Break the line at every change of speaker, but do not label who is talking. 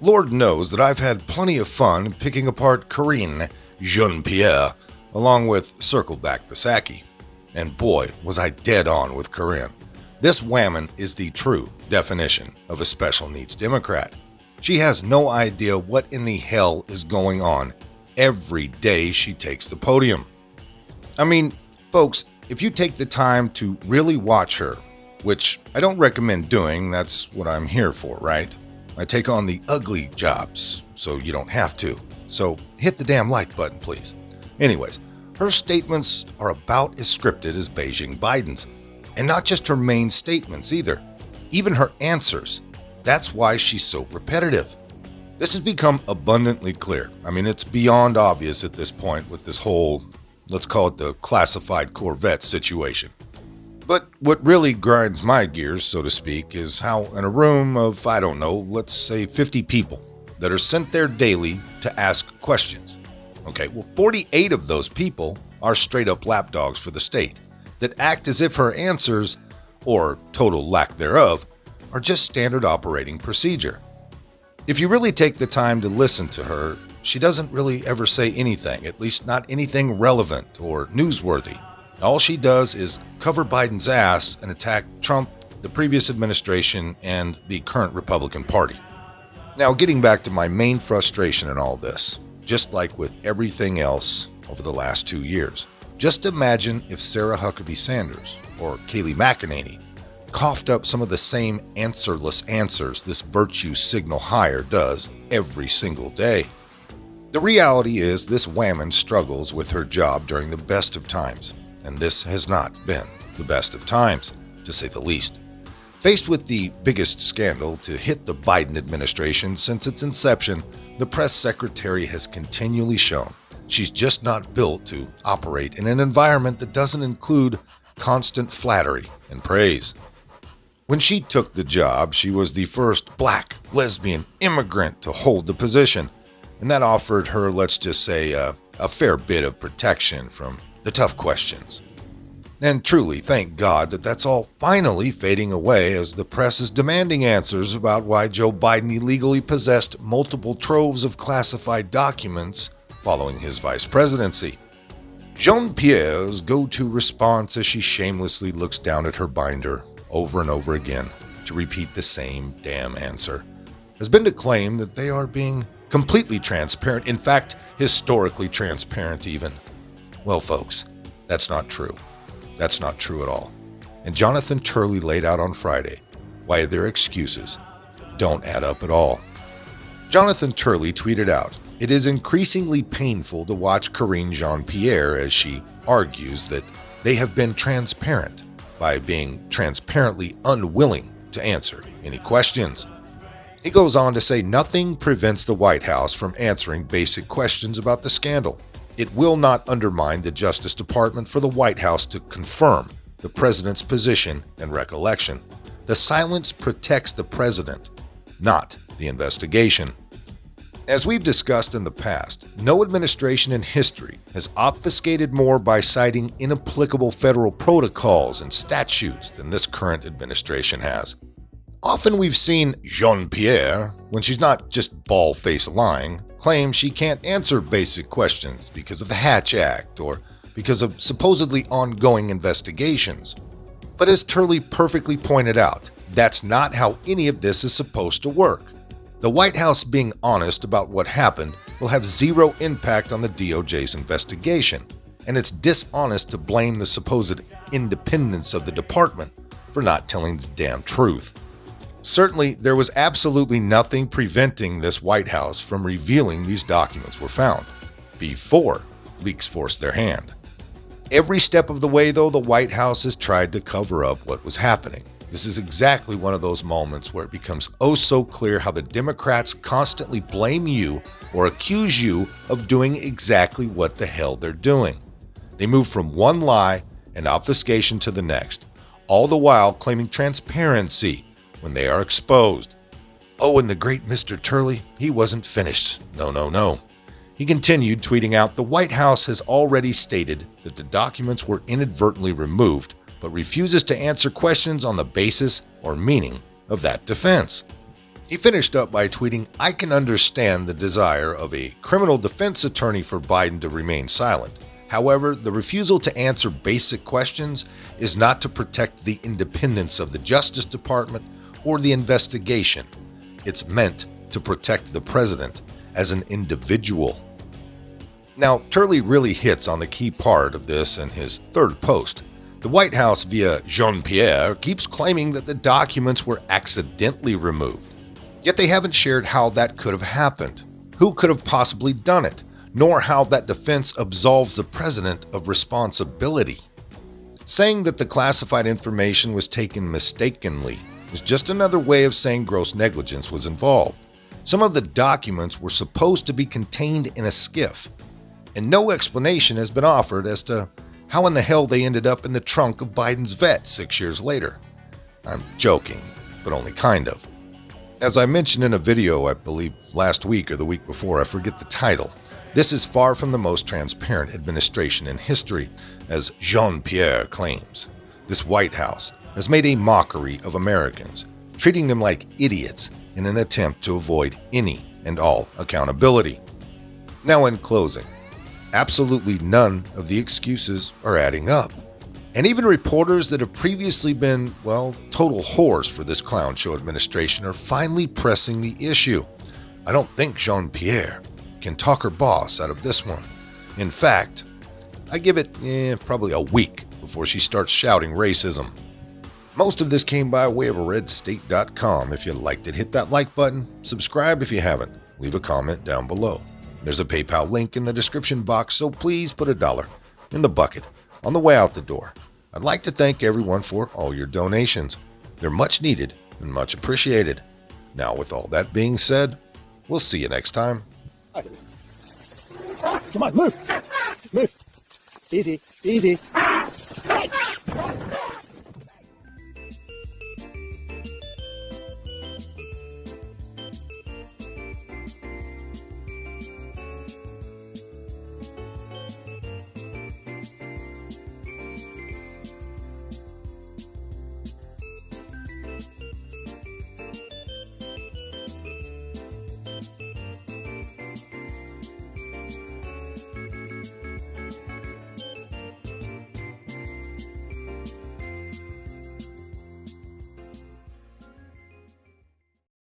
Lord knows that I've had plenty of fun picking apart Corinne, Jean-Pierre, along with Circleback Psaki. And boy, was I dead on with Corinne. This whammon is the true definition of a special needs Democrat. She has no idea what in the hell is going on every day she takes the podium. I mean, folks, if you take the time to really watch her, which I don't recommend doing, that's what I'm here for, right? I take on the ugly jobs, so you don't have to. So hit the damn like button, please. Anyways, her statements are about as scripted as Beijing Biden's. And not just her main statements either. Even her answers. That's why she's so repetitive. This has become abundantly clear. I mean, it's beyond obvious at this point with this whole, let's call it the classified Corvette situation. But what really grinds my gears, so to speak, is how in a room of, I don't know, let's say 50 people that are sent there daily to ask questions. Okay, well, 48 of those people are straight up lapdogs for the state that act as if her answers, or total lack thereof, are just standard operating procedure. If you really take the time to listen to her, she doesn't really ever say anything, at least not anything relevant or newsworthy. All she does is cover Biden's ass and attack Trump, the previous administration, and the current Republican Party. Now, getting back to my main frustration in all this, just like with everything else over the last 2 years, just imagine if Sarah Huckabee Sanders or Kayleigh McEnany coughed up some of the same answerless answers this virtue signal hire does every single day. The reality is this whammon struggles with her job during the best of times, and this has not been the best of times, to say the least. Faced with the biggest scandal to hit the Biden administration since its inception, the press secretary has continually shown she's just not built to operate in an environment that doesn't include constant flattery and praise. When she took the job, she was the first black, lesbian immigrant to hold the position, and that offered her, let's just say, a fair bit of protection from the tough questions. And truly, thank God that that's all finally fading away as the press is demanding answers about why Joe Biden illegally possessed multiple troves of classified documents following his vice presidency. Jean-Pierre's go-to response as she shamelessly looks down at her binder over and over again to repeat the same damn answer has been to claim that they are being completely transparent, in fact, historically transparent even. Well, folks, that's not true. That's not true at all. And Jonathan Turley laid out on Friday why their excuses don't add up at all. Jonathan Turley tweeted out, "It is increasingly painful to watch Corinne Jean-Pierre as she argues that they have been transparent by being transparently unwilling to answer any questions." He goes on to say nothing prevents the White House from answering basic questions about the scandal. It will not undermine the Justice Department for the White House to confirm the president's position and recollection. The silence protects the president, not the investigation. As we've discussed in the past, no administration in history has obfuscated more by citing inapplicable federal protocols and statutes than this current administration has. Often we've seen Jean-Pierre, when she's not just bald-faced lying, claim she can't answer basic questions because of the Hatch Act or because of supposedly ongoing investigations. But as Turley perfectly pointed out, that's not how any of this is supposed to work. The White House being honest about what happened will have zero impact on the DOJ's investigation, and it's dishonest to blame the supposed independence of the department for not telling the damn truth. Certainly, there was absolutely nothing preventing this White House from revealing these documents were found before leaks forced their hand. Every step of the way, though, the White House has tried to cover up what was happening. This is exactly one of those moments where it becomes oh so clear how the Democrats constantly blame you or accuse you of doing exactly what the hell they're doing. They move from one lie and obfuscation to the next, all the while claiming transparency when they are exposed. Oh, and the great Mr. Turley, he wasn't finished. No. He continued tweeting out, "The White House has already stated that the documents were inadvertently removed, but refuses to answer questions on the basis or meaning of that defense." He finished up by tweeting, "I can understand the desire of a criminal defense attorney for Biden to remain silent. However, the refusal to answer basic questions is not to protect the independence of the Justice Department or the investigation. It's meant to protect the president as an individual." Now, Turley really hits on the key part of this in his third post. The White House, via Jean-Pierre, keeps claiming that the documents were accidentally removed. Yet they haven't shared how that could have happened, who could have possibly done it, nor how that defense absolves the president of responsibility. Saying that the classified information was taken mistakenly is just another way of saying gross negligence was involved. Some of the documents were supposed to be contained in a SCIF, and no explanation has been offered as to how in the hell they ended up in the trunk of Biden's vet 6 years later. I'm joking, but only kind of. As I mentioned in a video, I believe last week or the week before, I forget the title, this is far from the most transparent administration in history, as Jean-Pierre claims. This White House has made a mockery of Americans, treating them like idiots in an attempt to avoid any and all accountability. Now, in closing, absolutely none of the excuses are adding up. And even reporters that have previously been, well, total whores for this clown show administration are finally pressing the issue. I don't think Jean-Pierre can talk her boss out of this one. In fact, I give it probably a week before she starts shouting racism. Most of this came by way of redstate.com. If you liked it, hit that like button. Subscribe if you haven't. Leave a comment down below. There's a PayPal link in the description box, so please put $1 in the bucket on the way out the door. I'd like to thank everyone for all your donations. They're much needed and much appreciated. Now, with all that being said, we'll see you next time.
Come on, move. Move. Easy, easy.